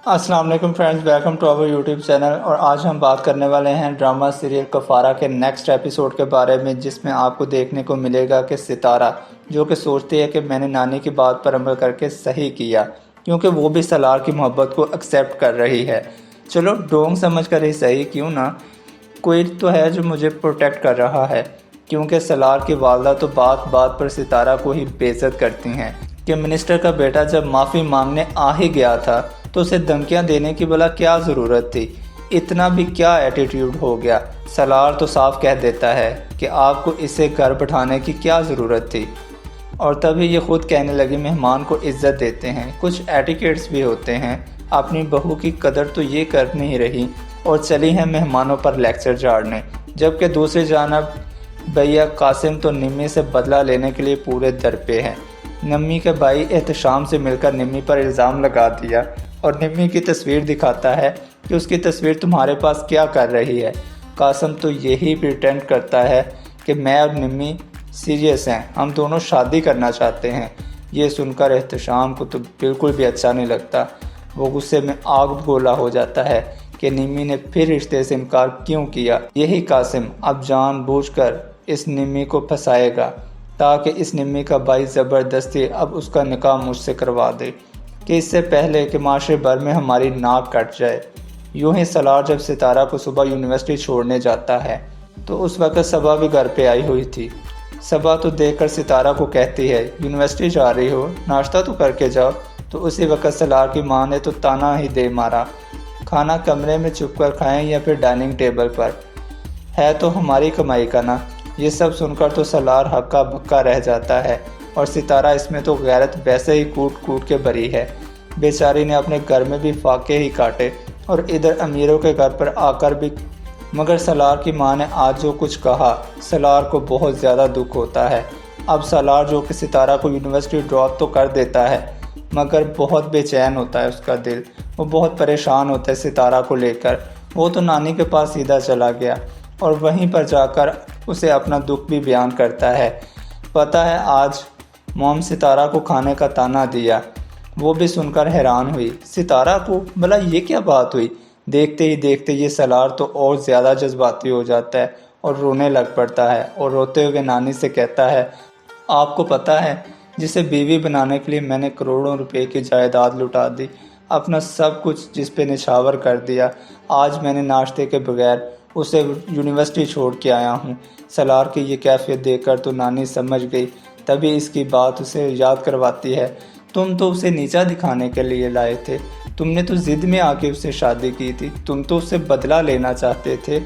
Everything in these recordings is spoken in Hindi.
अस्सलाम वालेकुम friends, welcome to our YouTube channel. और आज हम बात करने वाले हैं ड्रामा सीरियल कफ़ारा के नेक्स्ट एपिसोड के बारे में, जिसमें आपको देखने को मिलेगा कि सितारा जो कि सोचती है कि मैंने नानी की बात पर अमल करके सही किया, क्योंकि वो भी सलार की मोहब्बत को एक्सेप्ट कर रही है। चलो डोंग समझ कर ही सही, क्यों ना, कोई तो है जो मुझे प्रोटेक्ट कर रहा है। क्योंकि सलार की वालदा तो बात बात पर सितारा को ही बेइज्जत करती हैं कि मिनिस्टर का बेटा जब माफ़ी मांगने आ ही गया था तो उसे धमकियां देने की भला क्या ज़रूरत थी। इतना भी क्या एटीट्यूड हो गया। सलार तो साफ कह देता है कि आपको इसे घर बैठाने की क्या ज़रूरत थी। और तभी ये खुद कहने लगी मेहमान को इज्जत देते हैं, कुछ एटिकेट्स भी होते हैं। अपनी बहू की कदर तो ये कर नहीं रही और चली हैं मेहमानों पर लेक्चर झाड़ने। जबकि दूसरी जानब भैया कासिम तो निम्मी से बदला लेने के लिए पूरे दर पे हैं। निम्मी के भाई एहतशाम से मिलकर निम्मी पर इल्ज़ाम लगा दिया और निम्मी की तस्वीर दिखाता है कि उसकी तस्वीर तुम्हारे पास क्या कर रही है। कासिम तो यही प्रिटेंड करता है कि मैं और निम्मी सीरियस हैं, हम दोनों शादी करना चाहते हैं। ये सुनकर एहतशाम को तो बिल्कुल भी अच्छा नहीं लगता। वो गुस्से में आग गोला हो जाता है कि निम्मी ने फिर रिश्ते से इनकार क्यों किया। यही कासिम अब जानबूझकर इस निम्मी को फंसाएगा ताकि इस निम्मी का भाई ज़बरदस्ती अब उसका निकाह मुझसे करवा दे, कि इससे पहले कि माशरे भर में हमारी नाक कट जाए। यूं ही सलार जब सितारा को सुबह यूनिवर्सिटी छोड़ने जाता है तो उस वक्त सबा भी घर पे आई हुई थी। सबा तो देखकर सितारा को कहती है, यूनिवर्सिटी जा रही हो, नाश्ता तो करके जाओ। तो उसी वक्त सलार की माँ ने तो ताना ही दे मारा, खाना कमरे में छुप कर खाएँ या फिर डाइनिंग टेबल पर, है तो हमारी कमाई का ना। ये सब सुनकर तो सलार हक्का बक्का रह जाता है और सितारा इसमें तो गैरत वैसे ही कूट कूट के भरी है। बेचारी ने अपने घर में भी फाके ही काटे और इधर अमीरों के घर पर आकर भी। मगर सलार की माँ ने आज जो कुछ कहा, सलार को बहुत ज़्यादा दुख होता है। अब सलार जो कि सितारा को यूनिवर्सिटी ड्रॉप तो कर देता है, मगर बहुत बेचैन होता है उसका दिल। वो बहुत परेशान होता है सितारा को लेकर। वो तो नानी के पास सीधा चला गया और वहीं पर जाकर उसे अपना दुख भी बयान करता है। पता है आज मॉम सितारा को खाने का ताना दिया। वो भी सुनकर हैरान हुई, सितारा को, भला ये क्या बात हुई। देखते ही देखते ये सलार तो और ज़्यादा जज्बाती हो जाता है और रोने लग पड़ता है और रोते हुए नानी से कहता है, आपको पता है जिसे बीवी बनाने के लिए मैंने करोड़ों रुपए की जायदाद लुटा दी, अपना सब कुछ जिस पे निछावर कर दिया। आज मैंने नाश्ते के बगैर उसे यूनिवर्सिटी छोड़ के आया हूँ। सलार की ये कैफियत देखकर तो नानी समझ गई। तभी इसकी बात उसे याद करवाती है, तुम तो उसे नीचा दिखाने के लिए लाए थे, तुमने तो ज़िद में आके उससे शादी की थी, तुम तो उससे बदला लेना चाहते थे,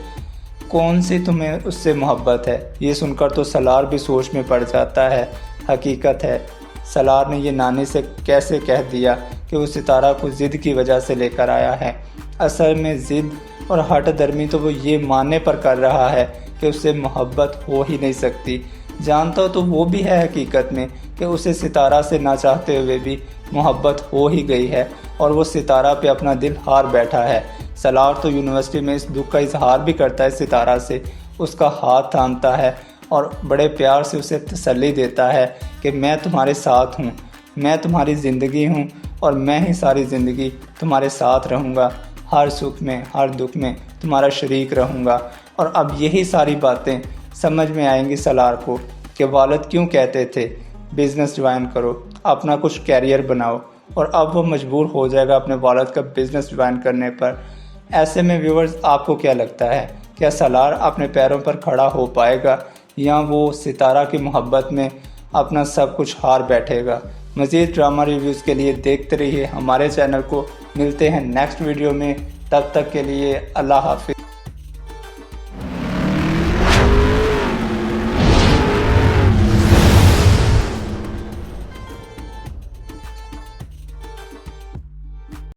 कौन सी तुम्हें उससे मोहब्बत है। ये सुनकर तो सलार भी सोच में पड़ जाता है। हकीकत है सलार ने ये नानी से कैसे कह दिया कि वो सितारा को ज़िद की वजह से लेकर आया है। असल में ज़िद और हट दर्मी तो वो ये मानने पर कर रहा है कि उससे मोहब्बत हो ही नहीं सकती। जानता तो वो भी है हकीकत में कि उसे सितारा से ना चाहते हुए भी मोहब्बत हो ही गई है और वो सितारा पे अपना दिल हार बैठा है। सलार तो यूनिवर्सिटी में इस दुख का इजहार भी करता है सितारा से, उसका हाथ थामता है और बड़े प्यार से उसे तसल्ली देता है कि मैं तुम्हारे साथ हूँ, मैं तुम्हारी ज़िंदगी हूँ और मैं ही सारी ज़िंदगी तुम्हारे साथ रहूँगा, हर सुख में हर दुख में तुम्हारा शरीक रहूँगा। और अब यही सारी बातें समझ में आएंगी सलार को कि वालिद क्यों कहते थे बिज़नेस ज्वाइन करो, अपना कुछ कैरियर बनाओ। और अब वो मजबूर हो जाएगा अपने वालिद का बिज़नेस ज्वाइन करने पर। ऐसे में व्यूअर्स, आपको क्या लगता है, क्या सलार अपने पैरों पर खड़ा हो पाएगा या वो सितारा की मोहब्बत में अपना सब कुछ हार बैठेगा। मज़ीद ड्रामा रिव्यूज़ के लिए देखते रहिए हमारे चैनल को। मिलते हैं नेक्स्ट वीडियो में, तब तक के लिए अल्लाह हाफिज़।